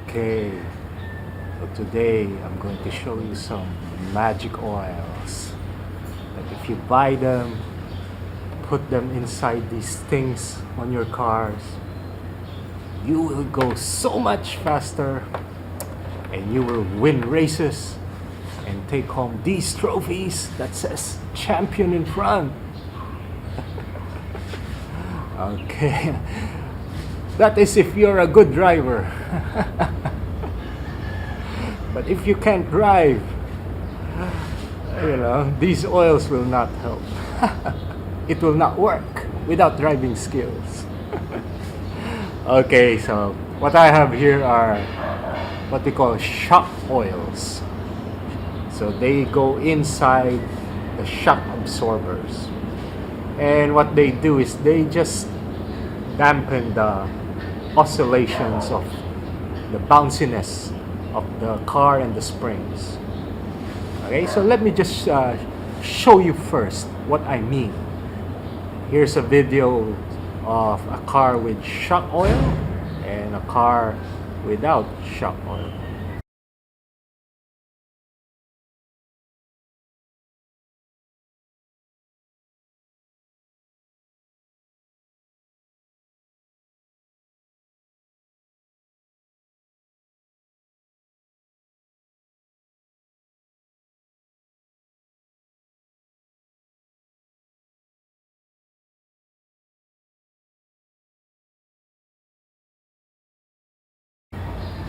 Okay, so today I'm going to show you some magic oils that if you buy them, put them inside these things on your cars, you will go so much faster and you will win races and take home these trophies that says champion in front. Okay, that is if you're a good driver. But if you can't drive, these oils will not help. It will not work without driving skills. Okay, so what I have here are what we call shock oils. So they go inside the shock absorbers. And what they do is they just dampen the oscillations of the bounciness of the car and the springs. Okay, so let me just show you first what I mean. Here's a video of a car with shock oil and a car without shock oil.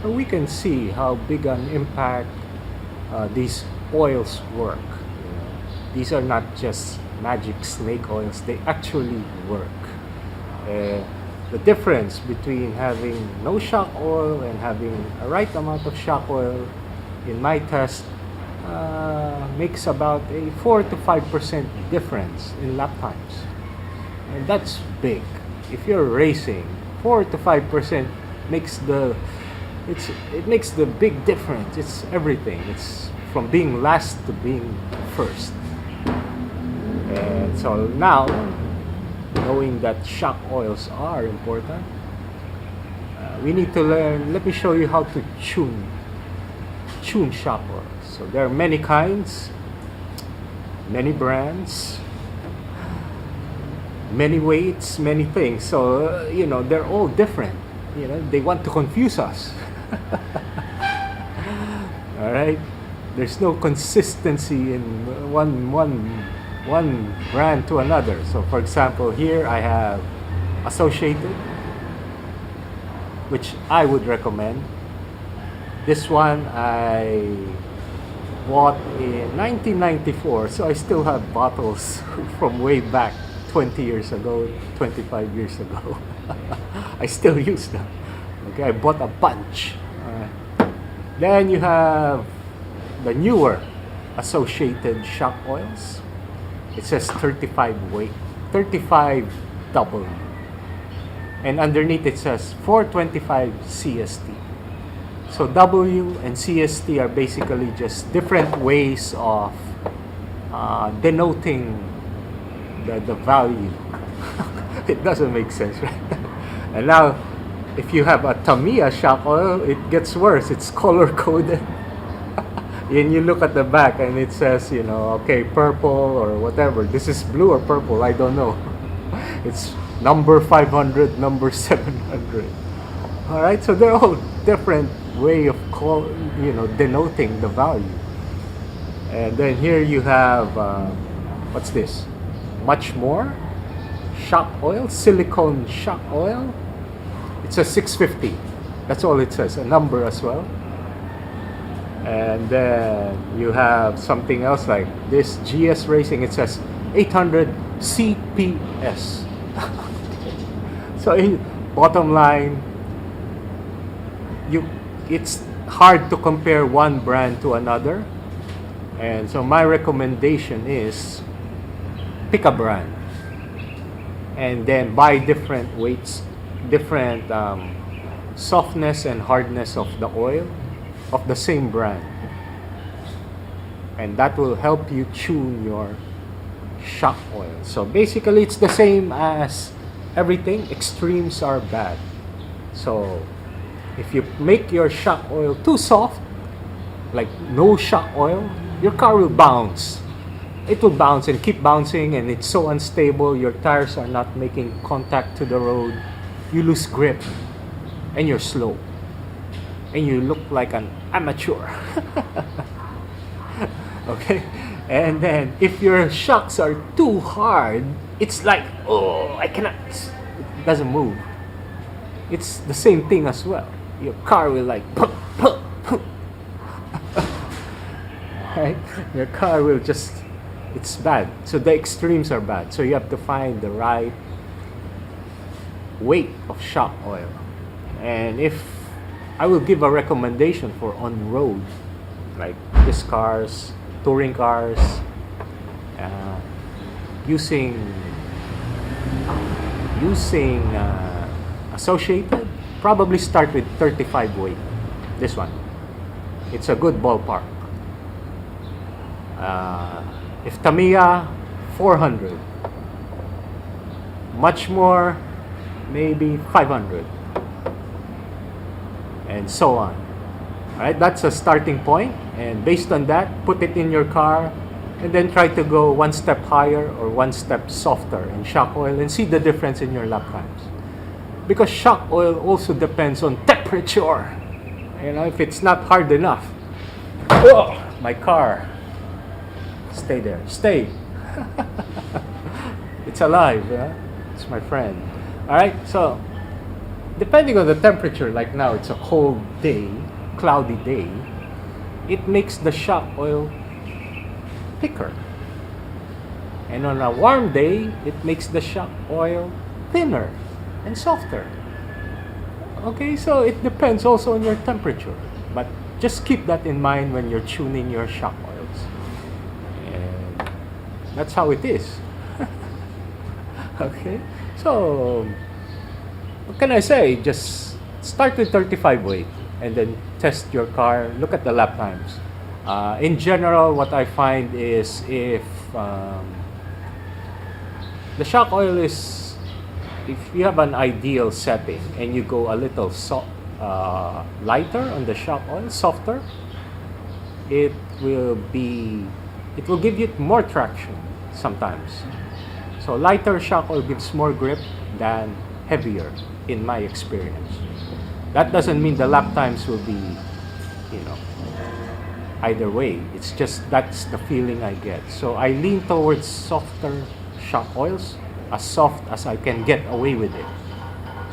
So we can see how big an impact these oils work. These are not just magic snake oils, they actually work. The difference between having no shock oil and having a right amount of shock oil in my test makes about a 4 to 5% difference in lap times. And that's big. If you're racing, 4 to 5% makes it makes the big difference. It's everything. It's from being last to being first. And so now, knowing that shock oils are important, we need to learn. Let me show you how to tune shock oils. So there are many kinds, many brands, many weights, many things. So they're all different. They want to confuse us. All right, there's no consistency in one brand to another. So for example, here I have Associated, which I would recommend. This one I bought in 1994, so I still have bottles from way back 20 years ago, 25 years ago. I still use them. Okay, I bought a bunch. Then you have the newer Associated shock oils. It says 35 weight, 35W. And underneath it says 425 CST. So W and CST are basically just different ways of denoting the value. It doesn't make sense, right? And now, if you have a Tamiya shock oil, it gets worse. It's color coded. And you look at the back and it says, okay, purple or whatever. This is blue or purple, I don't know. It's number 500, number 700. All right, so they're all different way of denoting the value. And then here you have, what's this? Much more shock oil, silicone shock oil. It says 650. That's all it says, a number as well. And then you have something else like this GS Racing. It says 800 CPS. So bottom line, it's hard to compare one brand to another. And so my recommendation is pick a brand and then buy different weights, different softness and hardness of the oil of the same brand, and that will help you tune your shock oil. So basically it's the same as everything. Extremes are bad. So If you make your shock oil too soft, like no shock oil, your car will bounce. It will bounce and keep bouncing, and it's so unstable. Your tires are not making contact to the road. You lose grip, and you're slow, and you look like an amateur. Okay, and then if your shocks are too hard, it's like, oh, I cannot. It doesn't move. It's the same thing as well. Your car will like, right? Your car will just, it's bad. So the extremes are bad. So you have to find the right weight of shock oil. And if I will give a recommendation for on road, like this cars, touring cars, using associated, probably start with 35 weight. This one, it's a good ballpark. If Tamiya, 400. Much more, maybe 500, and so on. Alright, that's a starting point, and based on that, put it in your car, and then try to go one step higher or one step softer in shock oil and see the difference in your lap times. Because shock oil also depends on temperature. You know, if it's not hard enough, oh, my car, stay there, stay. It's alive, yeah? It's my friend. Alright, so depending on the temperature, like now it's a cold day, cloudy day, it makes the shock oil thicker. And on a warm day, it makes the shock oil thinner and softer. Okay, so it depends also on your temperature. But just keep that in mind when you're tuning your shock oils. And that's how it is. Okay, so what can I say? Just start with 35 weight and then test your car, look at the lap times. In general, what I find is if the shock oil is, if you have an ideal setting and you go a little lighter on the shock oil, softer, it will give you more traction sometimes. So lighter shock oil gives more grip than heavier, in my experience. That doesn't mean the lap times will be, either way. It's just that's the feeling I get. So I lean towards softer shock oils, as soft as I can get away with it.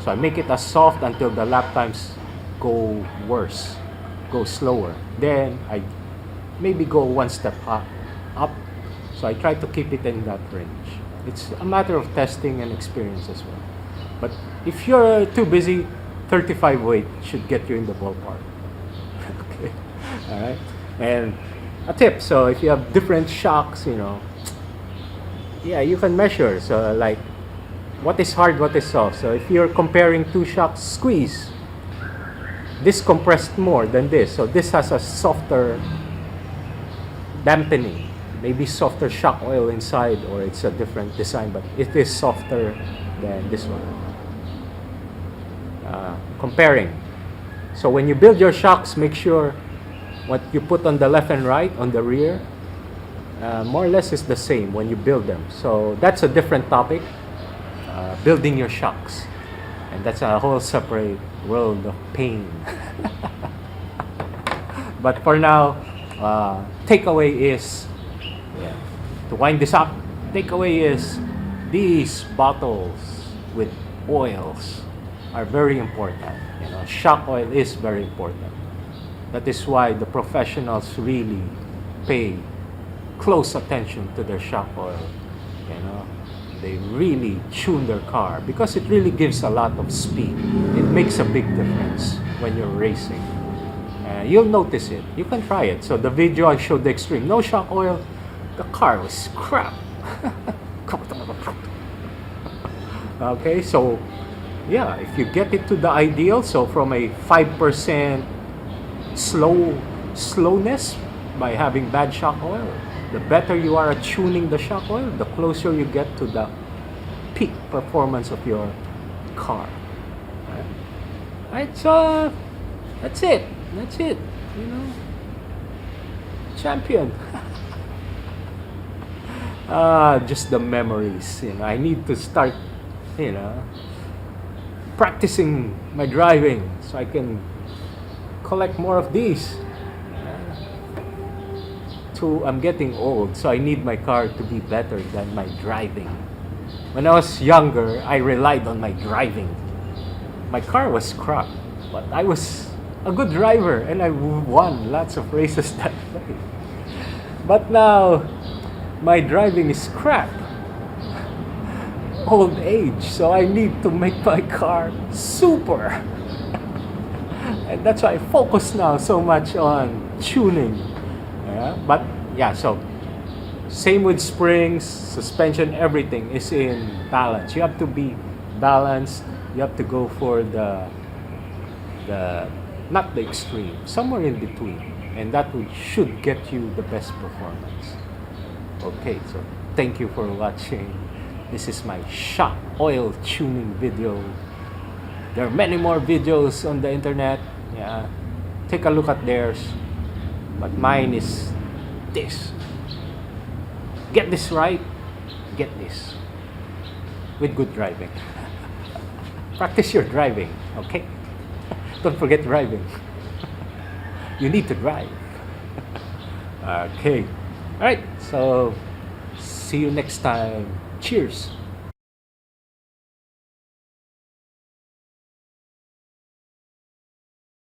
So I make it as soft until the lap times go worse, go slower. Then I maybe go one step up. So I try to keep it in that range. It's a matter of testing and experience as well. But if you're too busy, 35 weight should get you in the ballpark. Okay, all right. And a tip, so if you have different shocks, yeah, you can measure. So like, what is hard, what is soft. So if you're comparing two shocks, squeeze. This compressed more than this. So this has a softer dampening. Maybe softer shock oil inside, or it's a different design, but it is softer than this one. Comparing. So when you build your shocks, make sure what you put on the left and right, on the rear, more or less is the same when you build them. So that's a different topic, building your shocks. And that's a whole separate world of pain. But for now, takeaway is, to wind this up, takeaway is these bottles with oils are very important. Shock oil is very important. That is why the professionals really pay close attention to their shock oil. They really tune their car because it really gives a lot of speed. It makes a big difference when you're racing. You'll notice it. You can try it. So the video I showed the extreme, no shock oil, the car was crap. Okay, so yeah, if you get it to the ideal, so from a 5% slowness by having bad shock oil, the better you are at tuning the shock oil, the closer you get to the peak performance of your car. Right? So That's it. That's it. You know, champion. Just the memories. You know, I need to start, you know, practicing my driving so I can collect more of these. I'm getting old, so I need my car to be better than my driving. When I was younger, I relied on my driving. My car was crap, but I was a good driver and I won lots of races that way. But now, my driving is crap. Old age, so I need to make my car super. And that's why I focus now so much on tuning. But yeah, so same with springs, suspension, everything is in balance. You have to be balanced. You have to go for the not the extreme, somewhere in between, and that should get you the best performance. Okay, so thank you for watching. This is my shop oil tuning video. There are many more videos on the internet. Yeah, take a look at theirs. But mine is this. Get this right, get this. With good driving. Practice your driving, okay? Don't forget driving. You need to drive. Okay. Alright, so see you next time. Cheers.